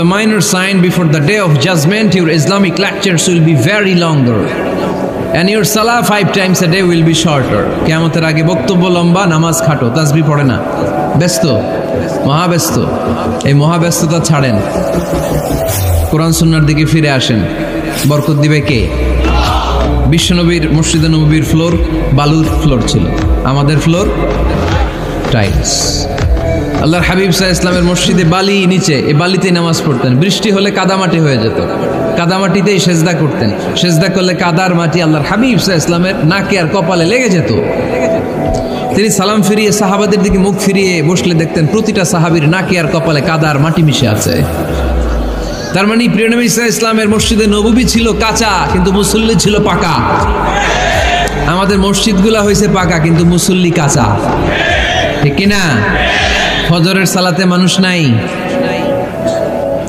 The minor sign before the day of judgment, your Islamic lectures will be very longer. And your salah 5 times a day will be shorter. কিয়ামতের আগে বক্তব্য লম্বা, নামাজ খাটো, তাসবিহ পড়ে না, ব্যস্ত, মহাব্যস্ত। এই মহাব্যস্ততা ছাড়েন, কোরআন সুন্নাহর দিকে ফিরে আসেন। বরকত দিবে কে? বিশ্বনবীর মসজিদে নববীর ফ্লোর বালুর ফ্লোর ছিল, আমাদের ফ্লোর টাইলস। আল্লাহর হাবিব সাল্লাল্লাহু আলাইহি ওয়াসাল্লামের মসজিদে বালি নিচে, এই বালিতেই নামাজ পড়তেন। বৃষ্টি হলে কাদামাটি হয়ে যেত, কাদামাটিতেই সেজদা করতেন। সেজদা করলে কাদার মাটি আল্লাহর হাবিব সাল্লাল্লাহু আলাইহি ওয়াসাল্লামের নাকে আর কপালে লেগে যেত। তিনি সালাম ফিরিয়ে সাহাবাদের দিকে মুখ ফিরিয়ে বসলে দেখতেন প্রতিটা সাহাবীর নাকে আর কপালে কাদার মাটি মিশে আছে। তার মানে প্রিয় নবী সাল্লাল্লাহু আলাইহি ওয়াসাল্লামের মসজিদে নববী ছিল কাঁচা, কিন্তু মুসল্লি ছিল পাকা। আমাদের মসজিদগুলা হয়েছে পাকা, কিন্তু মুসল্লি কাঁচা, ঠিক কিনা? ফজরের সালাতে মানুষ নাই।